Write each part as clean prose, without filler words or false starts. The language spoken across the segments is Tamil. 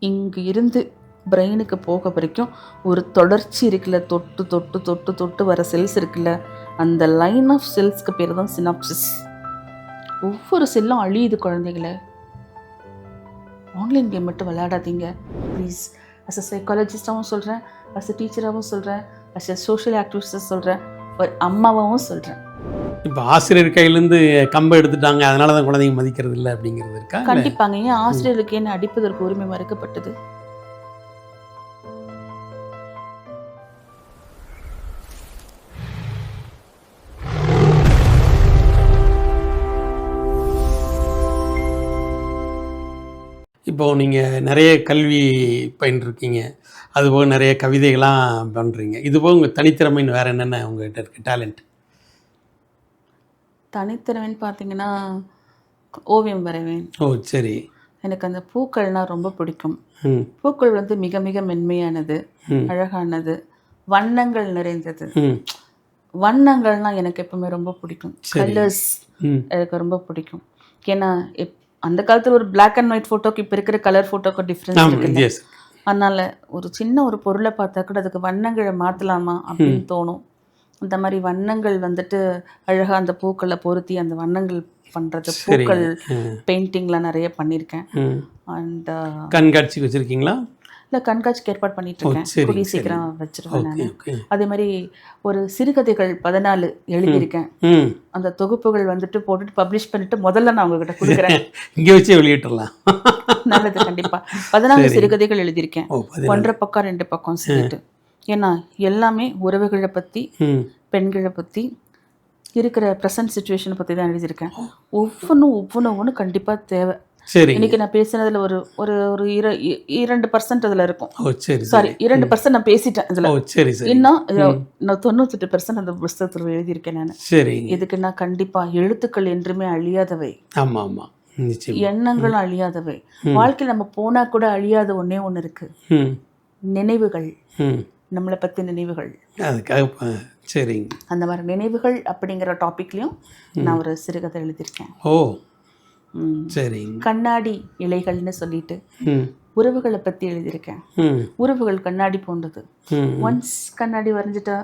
இங்கே இருந்து பிரெயினுக்கு போக வரைக்கும் ஒரு தொடர்ச்சி இருக்குல்ல, தொட்டு தொட்டு தொட்டு தொட்டு வர செல்ஸ் இருக்குல்ல, அந்த லைன் ஆஃப் செல்ஸ்க்கு பேர் தான் சினாப்சிஸ். ஒவ்வொரு செல்லும் அழியுது குழந்தைகளை. ஆன்லைன் கேம் மட்டும் விளையாடாதீங்க ப்ளீஸ். அஸ் அ சைக்காலஜிஸ்டாகவும் சொல்கிறேன், அஸ் அ டீச்சராகவும் சொல்கிறேன், அஸ் அ சோஷியல் ஆக்டிவிஸ்டாக சொல்கிறேன், ஒரு அம்மாவாகவும் சொல்கிறேன். இப்போ ஆசிரியர் கையிலேருந்து கம்பை எடுத்துட்டாங்க, அதனால தான் குழந்தைங்க மதிக்கிறது இல்லை அப்படிங்கிறது இருக்கா? கண்டிப்பாங்க. ஏன் ஆசிரியருக்கு என்ன அடிப்பதற்கு உரிமை மறுக்கப்பட்டது? இப்போது நீங்கள் நிறைய கல்வி பயின்றிருக்கீங்க, அதுபோக நிறைய கவிதைகள்லாம் பண்ணுறீங்க. இதுபோக உங்கள் தனித்திறமைன்னு வேறு என்னென்ன உங்கள்கிட்ட இருக்குது டேலண்ட்? தனித்திறமைன்னு பார்த்தீங்கன்னா ஓவியம் வரைவேன். ஓ சரி. எனக்கு அந்த பூக்கள்னால் ரொம்ப பிடிக்கும். பூக்கள் வந்து மிக மிக மென்மையானது, அழகானது, வண்ணங்கள் நிறைந்தது. வண்ணங்கள்னால் எனக்கு எப்பவுமே ரொம்ப பிடிக்கும். கலர்ஸ் எனக்கு ரொம்ப பிடிக்கும். ஏன்னா அந்த காலத்தில் ஒரு பிளாக் அண்ட் ஒயிட் ஃபோட்டோக்கு இப்போ இருக்கிற கலர் ஃபோட்டோக்கு டிஃப்ரென்ஸ் இருக்குது. அதனால் ஒரு சின்ன ஒரு பொருளை பார்த்தா கூட அதுக்கு வண்ணங்களை மாற்றலாமா அப்படின்னு தோணும். அந்த மாதிரி வண்ணங்கள் வந்துட்டு அழகாக அந்த பூக்களை பொருத்தி அந்த வண்ணங்கள் பண்ணுறது, பூக்கள் பெயிண்டிங்லாம் நிறைய பண்ணியிருக்கேன். அண்ட் கண்காட்சி வச்சுருக்கீங்களா? இல்லை, கண்காட்சிக்கு ஏற்பாடு பண்ணிட்டு இருக்கேன், கூடிய சீக்கிரம் வச்சிருவேன் நான். அதே மாதிரி ஒரு சிறுகதைகள் 14 எழுதியிருக்கேன். அந்த தொகுப்புகள் வந்துட்டு போட்டுட்டு பப்ளிஷ் பண்ணிட்டு முதல்ல நான் உங்ககிட்ட கொடுக்குறேன். இங்கே வச்சு வெளியிட்டுலாம் நல்லது. கண்டிப்பாக 14 சிறுகதைகள் எழுதியிருக்கேன், 1.5 பக்கம் 2 பக்கம் சொல்லிட்டு. ஏன்னா எல்லாமே உறவுகளை பற்றி, பெண்களை பற்றி, இருக்கிற ப்ரெசன்ட் சுச்சுவேஷனை பற்றி தான் எழுதியிருக்கேன். ஒவ்வொன்றும் கண்டிப்பாக தேவை. சரி, இன்னைக்கு நான் பேசுனதுல ஒரு ஒரு ஒரு 2% அதில் இருக்கும். சாரி, 2% நான் பேசிட்டேன் இதில். சரி சரி. இன்னும் 98% அந்த புஸ்தகத்தில் எழுதியிருக்கேன் நான். சரி. இதுக்குன்னா கண்டிப்பாக எழுத்துக்கள் என்றுமே அழியாதவை. ஆமாம் ஆமாம், எண்ணங்களும் அழியாதவை. வாழ்க்கையில் நம்ம போனா கூட அழியாத ஒன்னே ஒன்று இருக்கு, நினைவுகள். நம்மளை பற்றி நினைவுகள். அதுக்காக சரிங்க. அந்த மாதிரி நினைவுகள் அப்படிங்கிற டாபிக்லையும் நான் ஒரு சிறுகதை எழுதியிருக்கேன். ஓ சரி. கண்ணாடி இலைகள்னு சொல்லிட்டு உறவுகளை பற்றி எழுதியிருக்கேன். உறவுகள் கண்ணாடி போன்றது. ஒன்ஸ் கண்ணாடி வரைஞ்சிட்டா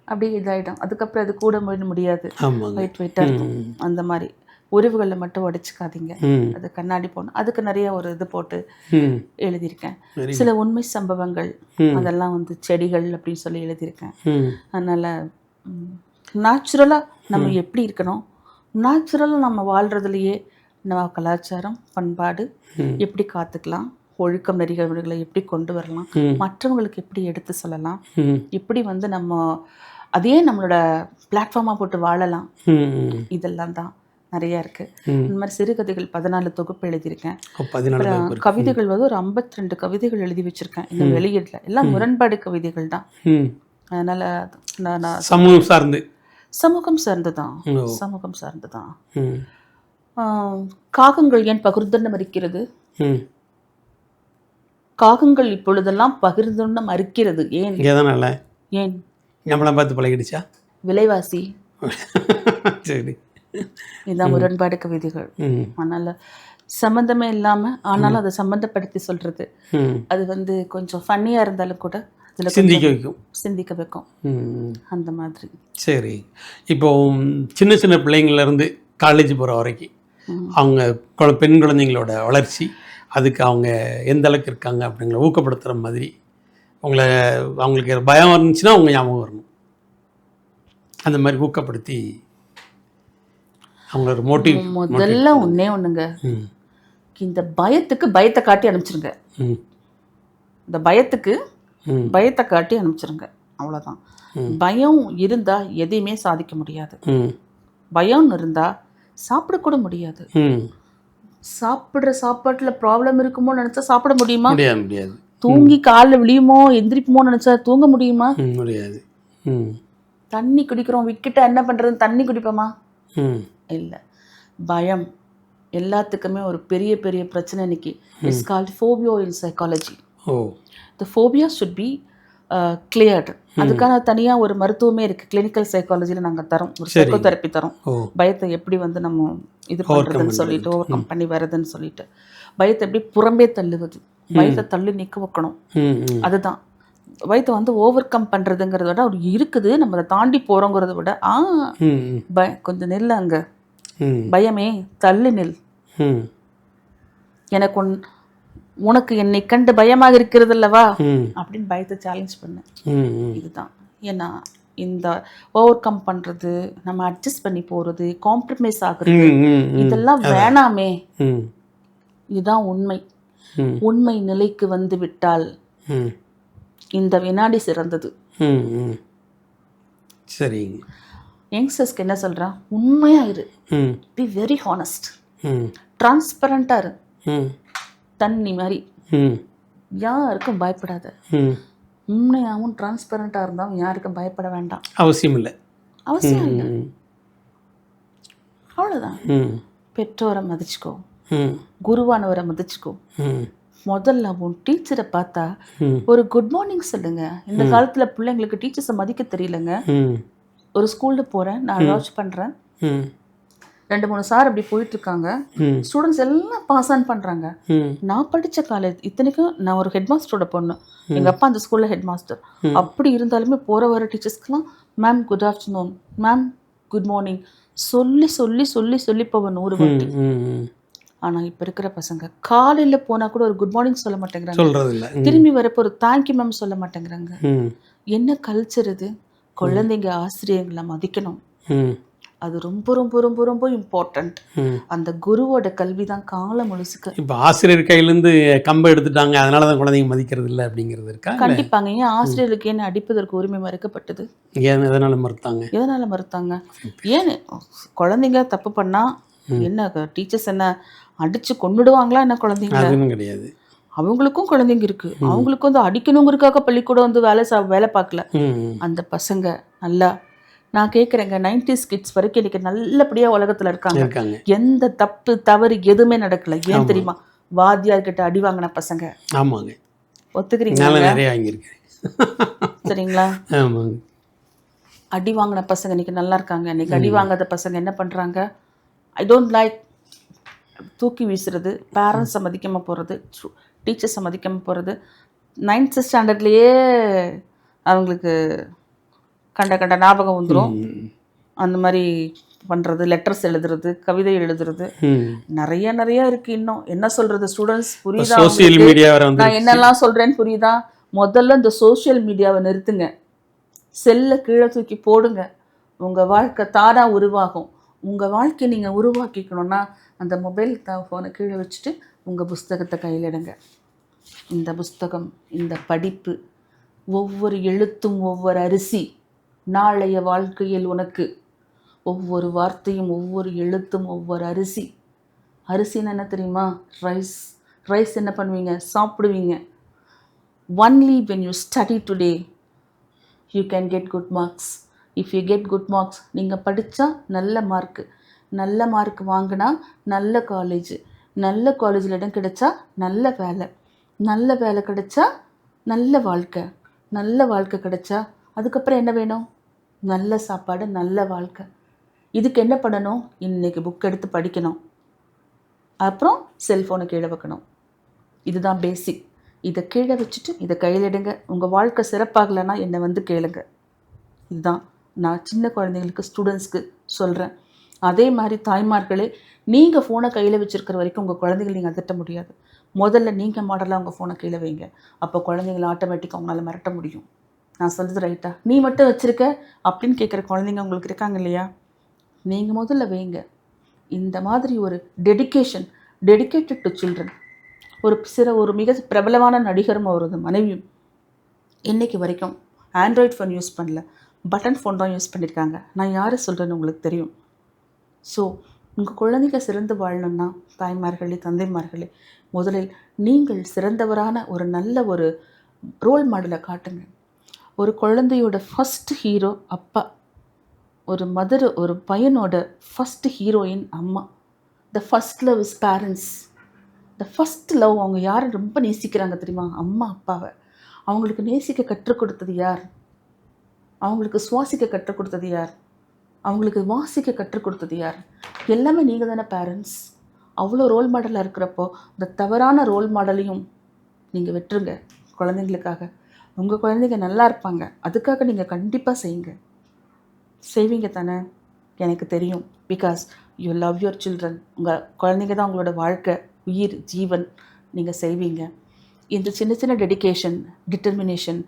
அப்படியே இதாகிடும், அதுக்கப்புறம் அது கூட முடியாது, வெயிட்டாக இருக்கும். அந்த மாதிரி உறவுகளை மட்டும் உடைச்சிக்காதீங்க, அது கண்ணாடி போகணும். அதுக்கு நிறைய ஒரு இது போட்டு எழுதியிருக்கேன். சில உண்மை சம்பவங்கள் அதெல்லாம் வந்து செடிகள் அப்படின்னு சொல்லி எழுதியிருக்கேன். அதனால் நேச்சுரலாக நம்ம எப்படி இருக்கணும், நேச்சுரலாக நம்ம வாழ்கிறதுலையே நம்ம கலாச்சாரம் பண்பாடு எப்படி காத்துக்கலாம், ஒழுக்கம் நெறிகளை எப்படி கொண்டு வரலாம், மற்றவங்களுக்கு எப்படி எடுத்து சொல்லலாம், எப்படி வந்து நம்ம அதே நம்மளோட பிளாட்ஃபார்மாக போட்டு வாழலாம், இதெல்லாம் தான் நிறையா இருக்குது. இந்த மாதிரி சிறுகதைகள் 14 தொகுப்பு எழுதியிருக்கேன். அப்புறம் கவிதைகள் வந்து ஒரு 52 கவிதைகள் எழுதி வச்சுருக்கேன். இன்னும் வெளியிடல, எல்லாம் முரண்பாடு கவிதைகள் தான். அதனால் நான் சமூகம் சார்ந்து சமூகம் சார்ந்து தான். காகங்கள் ஏன் பகிர்ந்துண்ண மறுக்கிறது? காகங்கள் இப்பொழுதெல்லாம் பகிர்ந்துண்ண மறுக்கிறது ஏன்? ஏன் நம்மளை பார்த்து பழகிடுச்சா? விலைவாசி. சரி, இதுதான் முரண்பாடு கவிதைகள். அதனால சம்மந்தமே இல்லாமல் ஆனாலும் அதை சம்மந்தப்படுத்தி சொல்றது, அது வந்து கொஞ்சம் ஃபன்னியாக இருந்தாலும் கூட அதில் சிந்திக்க வைக்கும். அந்த மாதிரி. சரி, இப்போ சின்ன சின்ன பிள்ளைங்கள்லேருந்து காலேஜ் போகிற வரைக்கும் அவங்க பெண் குழந்தைங்களோட வளர்ச்சி, அதுக்கு அவங்க எந்த அளவுக்கு இருக்காங்க அப்படிங்கிற ஊக்கப்படுத்துகிற மாதிரி அவங்களுக்கு பயம் இருந்துச்சுன்னா அவங்க ஞாபகம் வரணும். அந்த மாதிரி ஊக்கப்படுத்தி அவங்களோட மோட்டிவ். முதல்ல ஒன்றே ஒன்றுங்க, இந்த பயத்துக்கு பயத்தை காட்டி அனுப்பிச்சிருங்க. இந்த பயத்துக்கு பயத்தை காட்டி அனுப்பிச்சிருங்க, அவ்வளோதான். பயம் இருந்தால் எதையுமே சாதிக்க முடியாது. பயம் இருந்தால் சாப்பிடக்கூட முடியாது. சாப்பிட்ற சாப்பாட்டில் ப்ராப்ளம் இருக்குமோ நினச்சா சாப்பிட முடியுமா? முடியாது. தூங்கி காலில் விழியுமோ எந்திரிப்புமோ நினச்சா தூங்க முடியுமா? முடியாது. தண்ணி குடிக்கிறோம், விக்கிட்ட என்ன பண்ணுறது, தண்ணி குடிப்போமா? இல்லை. பயம் எல்லாத்துக்குமே ஒரு பெரிய பெரிய பிரச்சனை இன்னைக்கு. It's called phobia in psychology. The phobia should be cleared. அதுக்கான தனியாக ஒரு மருத்துவமே இருக்குது, கிளினிக்கல் சைக்காலஜியில் நாங்கள் தரோம், ஒரு சைக்கோதெரப்பி தரோம். பயத்தை எப்படி வந்து நம்ம இது பண்ணுறதுன்னு சொல்லிட்டு, ஓவர் கம் பண்ணி வருதுன்னு சொல்லிட்டு, பயத்தை எப்படி புறம்பே தள்ளுவது, பயத்தை தள்ளி நிற்க வைக்கணும். அதுதான் பயத்தை வந்து ஓவர் கம் பண்ணுறதுங்கிறத விட ஒரு இருக்குது, நம்ம அதை தாண்டி போகிறோங்கிறத விட கொஞ்சம் நெல் அங்கே பயமே தள்ளி நெல், எனக்கு உனக்கு என்னை கண்டு பயமாக இருக்கிறது அல்லவா அப்படின்னு பயத்தை சேலஞ்ச் பண்ணேன். இதுதான் ஏன்னா இந்த ஓவர் கம் பண்ணுறது, நம்ம அட்ஜஸ்ட் பண்ணி போகிறது, காம்ப்ரமைஸ் ஆகுறது, இதெல்லாம் வேணாமே. இதுதான் உண்மை. உண்மை நிலைக்கு வந்து விட்டால் இந்த வினாடி சிறந்தது. சரி, யங்ஸ்டர்ஸ்க்கு என்ன சொல்கிறான், உண்மையா இரு, பி வெரி ஹானஸ்ட், டிரான்ஸ்பரண்டா இரு, தண்ணி மாதிரி, யாருக்கும் பயப்படாத. உண்மையாகவும் டிரான்ஸ்பரண்டா இருந்தாலும் யாருக்கும் பயப்பட வேண்டாம், அவசியம் இல்லை. அவ்வளோதான். பெற்றோரை மதிச்சுக்கோ, குருவானவரை மதிச்சுக்கோ. முதல்ல உன் டீச்சரை பார்த்தா ஒரு குட் மார்னிங் சொல்லுங்க. இந்த காலத்துல பிள்ளைங்களுக்கு டீச்சர்ஸை மதிக்க தெரியலங்க. ஒரு ஸ்கூல்ல போறேன், நான் வாட்ச் பண்றேன், 2-3 சார் அப்படி போயிட்டு இருக்காங்க, ஸ்டூடெண்ட்ஸ் எல்லாம் பாஸ் ஆன் பண்றாங்க. நான் படிச்ச காலேஜ், இத்தனைக்கும் நான் ஒரு ஹெட் மாஸ்டரோட பொண்ணு, எங்க அப்பா அந்த ஸ்கூல்ல ஹெட் மாஸ்டர். அப்படி இருந்தாலுமே போற வர டீச்சர்ஸ்க்குலாம் ma'am good afternoon, ma'am good morning சொல்லி சொல்லி சொல்லி சொல்லி போவேன் 100 வாட்டி. ஆனா இப்ப இருக்கிற பசங்க காலையில போனா கூட ஒரு குட் மார்னிங் சொல்ல மாட்டேங்கிறாங்க, திரும்பி வரப்போ ஒரு தேங்க்யூ மேம் சொல்ல மாட்டேங்கிறாங்க. என்ன கல்ச்சர் இது? குழந்தைங்க ஆசிரியர்களை மதிக்கணும், அது ரொம்ப ரொம்ப ரொம்ப ரொம்ப இம்பார்ட்டன்ட். அந்த குருவோட கல்வி தான் காலம் முழுசுக்கு. இப்போ ஆசிரியர் கையிலேருந்து கம்பை எடுத்துட்டாங்க, அதனால தான் குழந்தைங்க மதிக்கிறது இல்லை அப்படிங்கிறது இருக்கா? கண்டிப்பாங்க. ஏன் ஆசிரியருக்கு என்ன அடிப்பதற்கு உரிமை மறுக்கப்பட்டது? ஏன் எதனால மறுத்தாங்க? ஏன் குழந்தைங்க தப்பு பண்ணா என்ன டீச்சர்ஸ் என்ன அடிச்சு கொண்டுடுவாங்களா என்ன? குழந்தைங்க கிடையாது, அவங்களுக்கும் குழந்தைங்க இருக்கு, அவங்களுக்கும் வந்து அடிக்கணுங்கிறதுக்காக பள்ளிக்கூடம் வந்து வேலை பார்க்கல. அந்த பசங்க நல்லா, நான் கேட்குறேங்க, 90s கிட்ஸ் வரைக்கும் இன்னைக்கு நல்லபடியாக உலகத்தில் இருக்காங்க, எந்த தப்பு தவறு எதுவுமே நடக்கல. ஏன் தெரியுமா? வாத்தியார்கிட்ட அடி வாங்கின பசங்க. ஆமாங்க, ஒத்துக்கிறீங்களா? சரிங்களா? அடி வாங்கின பசங்க இன்னைக்கு நல்லா இருக்காங்க. இன்னைக்கு அடி வாங்காத பசங்க என்ன பண்ணுறாங்க? ஐ டோன்ட் லைக் தூக்கி வீசுறது, பேரண்ட்ஸை மதிக்காமல் போகிறது, டீச்சர்ஸை மதிக்காமல் போகிறது. 9th ஸ்டாண்டர்ட்லேயே அவங்களுக்கு கண்ட ஞாபகம் வந்துடும். அந்த மாதிரி பண்ணுறது, லெட்டர்ஸ் எழுதுறது, கவிதை எழுதுறது, நிறைய இருக்குது. இன்னும் என்ன சொல்கிறது? ஸ்டூடெண்ட்ஸ் புரியுதா? நான் என்னெல்லாம் சொல்கிறேன்னு புரியுதா? முதல்ல இந்த சோஷியல் மீடியாவை நிறுத்துங்க, செல்லை கீழே தூக்கி போடுங்க, உங்கள் வாழ்க்கை தானாக உருவாகும். உங்கள் வாழ்க்கையை நீங்கள் உருவாக்கிக்கணும்னா அந்த மொபைல் ஃபோனை கீழே வச்சுட்டு உங்கள் புஸ்தகத்தை கையில் எடுங்க. இந்த புஸ்தகம், இந்த படிப்பு, ஒவ்வொரு எழுத்தும் ஒவ்வொரு அரிசி. நாளைய வாழ்க்கையில் உனக்கு ஒவ்வொரு வார்த்தையும் ஒவ்வொரு எழுத்தும் ஒவ்வொரு அரிசி. அரிசின்னு என்ன தெரியுமா? ரைஸ் என்ன பண்ணுவீங்க? சாப்பிடுவீங்க. Only when you study today you can get good marks. if you get good marks, நீங்கள் படித்தா நல்ல மார்க் வாங்கினா நல்ல காலேஜில் இடம் கிடைச்சா நல்ல வேலை கிடைச்சா நல்ல வாழ்க்கை கிடைச்சா அதுக்கப்புறம் என்ன வேணும்? நல்ல சாப்பாடு, நல்ல வாழ்க்கை. இதுக்கு என்ன பண்ணணும்? இன்னைக்கு புக் எடுத்து படிக்கணும், அப்புறம் செல்ஃபோனை கீழே வைக்கணும். இதுதான் பேசிக். இதை கீழே வச்சுட்டு இதை கையில் எடுங்க. உங்கள் வாழ்க்கை சிறப்பாகலைன்னா என்னை வந்து கேளுங்க. இதுதான் நான் சின்ன குழந்தைங்களுக்கு, ஸ்டூடெண்ட்ஸ்க்கு சொல்கிறேன். அதே மாதிரி தாய்மார்களே, நீங்கள் ஃபோனை கையில் வச்சுருக்கிற வரைக்கும் உங்கள் குழந்தைகள் நீங்கள் அதட்ட முடியாது. முதல்ல நீங்கள் மாடலாக உங்கள் ஃபோனை கீழே வைங்க, அப்போ குழந்தைங்களை ஆட்டோமேட்டிக்காக உங்களால் மிரட்ட முடியும். நான் சொல்கிறது ரைட்டா? நீ மட்டும் வச்சுருக்க அப்படின்னு கேட்குற குழந்தைங்க உங்களுக்கு இருக்காங்க இல்லையா? நீங்கள் முதல்ல வைங்க. இந்த மாதிரி ஒரு டெடிக்கேட்டட் டு சில்ட்ரன். ஒரு மிக பிரபலமான நடிகரும் அவரது மனைவியும் இன்றைக்கு வரைக்கும் ஆண்ட்ராய்ட் ஃபோன் யூஸ் பண்ணல, பட்டன் ஃபோன் தான் யூஸ் பண்ணியிருக்காங்க. நான் யாரை சொல்கிறேன்னு உங்களுக்கு தெரியும். ஸோ உங்கள் குழந்தைங்க சிறந்து வாழணும்னா தாய்மார்களே, தந்தைமார்களே, முதலில் நீங்கள் சிறந்தவரான ஒரு நல்ல ஒரு ரோல் மாடலை காட்டுங்க. ஒரு குழந்தையோட ஃபஸ்ட் ஹீரோ அப்பா, ஒரு பையனோட ஃபஸ்ட் ஹீரோயின் அம்மா. The first love his parents. The first love, அவங்க யாரை ரொம்ப நேசிக்கிறாங்க தெரியுமா? அம்மா அப்பாவை. அவங்களுக்கு நேசிக்க கற்றுக் கொடுத்தது யார்? அவங்களுக்கு சுவாசிக்க கற்றுக் கொடுத்தது யார்? அவங்களுக்கு வாசிக்க கற்றுக் கொடுத்தது யார்? எல்லாமே நீங்கள் தானே பேரண்ட்ஸ். அவ்வளோ ரோல் மாடலாக இருக்கிறப்போ இந்த தவறான ரோல் மாடலையும் நீங்கள் விட்டுருங்க குழந்தைங்களுக்காக. உங்கள் குழந்தைங்க நல்லா இருப்பாங்க, அதுக்காக நீங்கள் கண்டிப்பாக செய்யுங்க. செய்வீங்க தானே? எனக்கு தெரியும். Because you love your children. உங்கள் குழந்தைங்க தான் உங்களோட வாழ்க்கை, உயிர், ஜீவன். நீங்கள் செய்வீங்க. இந்த சின்ன சின்ன டெடிகேஷன், டிட்டர்மினேஷன்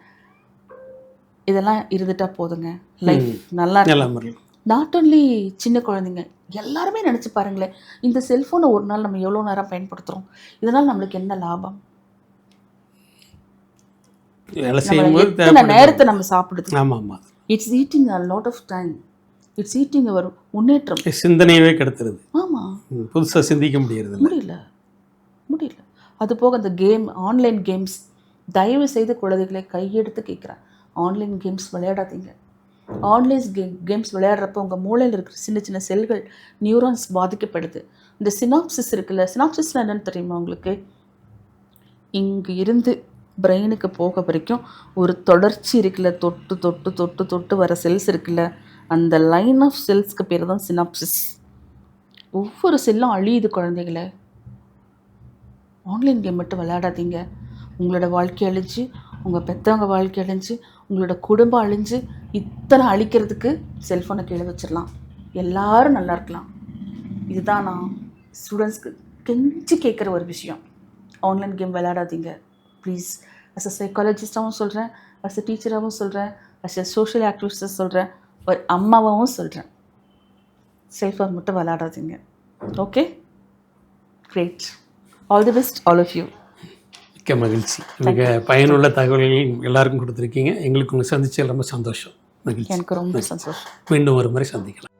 இதெல்லாம் இருந்துட்டால் போதுங்க. லைஃப் நல்லா இருக்கும். நாட் ஓன்லி சின்ன குழந்தைங்க, எல்லாருமே நினச்சி பாருங்களேன். இந்த செல்ஃபோனை ஒரு நாள் நம்ம எவ்வளோ நேரம் பயன்படுத்துகிறோம்? இதனால் நம்மளுக்கு என்ன லாபம்? எத்தனை நேரத்தை நம்ம சாப்பிடுது? It's eating a lot of time. It's eating our முன்னேற்றம். சிந்தனையவே கெடுத்துருது. ஆமாம், புதுசாக சிந்திக்க முடியல. அது போக அந்த கேம், ஆன்லைன் கேம்ஸ், தயவு செய்து குழந்தைகளை கையெடுத்து கேட்குறேன், ஆன்லைன் கேம்ஸ் விளையாடாதீங்க. ஆன்லைன் கேம்ஸ் விளையாடுறப்போ உங்கள் மூளையில் இருக்கிற சின்ன சின்ன செல்கள், நியூரான்ஸ் பாதிக்கப்படுது. இந்த சினாப்சிஸ் இருக்குல்ல, சினாப்சிஸ்னால் என்னென்னு தெரியுமா உங்களுக்கு? இங்கே இருந்து பிரெயினுக்கு போக வரைக்கும் ஒரு தொடர்ச்சி இருக்குல்ல, தொட்டு தொட்டு தொட்டு தொட்டு வர செல்ஸ் இருக்குல்ல, அந்த லைன் ஆஃப் செல்ஸ்க்கு பேர் தான் சினாப்சிஸ். ஒவ்வொரு செல்லும் அழியுது குழந்தைகளை. ஆன்லைன் கேம் மட்டும் விளையாடாதீங்க. உங்களோட வாழ்க்கை அழிஞ்சு, உங்கள் பெற்றவங்க வாழ்க்கை அழிஞ்சு, உங்களோட குடும்பம் அழிஞ்சு, இத்தனை அழிக்கிறதுக்கு செல்ஃபோனை கீழே வச்சிடலாம். எல்லாரும் நல்லா இருக்கலாம். இதுதான் நான் ஸ்டூடெண்ட்ஸ்க்கு கெஞ்சி கேட்குற ஒரு விஷயம். ஆன்லைன் கேம் விளையாடாதீங்க ப்ளீஸ். அஸ் அ சைக்காலஜிஸ்டாகவும் சொல்கிறேன், அஸ் அ டீச்சராகவும் சொல்கிறேன், அஸ் அ சோஷியல் ஆக்டிவிஸ்டாக சொல்கிறேன், ஒரு அம்மாவாகவும் சொல்கிறேன். செல்ஃபோன் மட்டும் விளையாடாதீங்க. Okay, great. All the best all of you. மிக்க மகிழ்ச்சி. மிக பயனுள்ள தகவல்கள் எல்லாருக்கும் கொடுத்துருக்கீங்க. எங்களுக்கு உங்களை சந்திச்சது ரொம்ப சந்தோஷம், மகிழ்ச்சி. எனக்கு ரொம்ப சந்தோஷம். மீண்டும் ஒரு முறை சந்திக்கலாம்.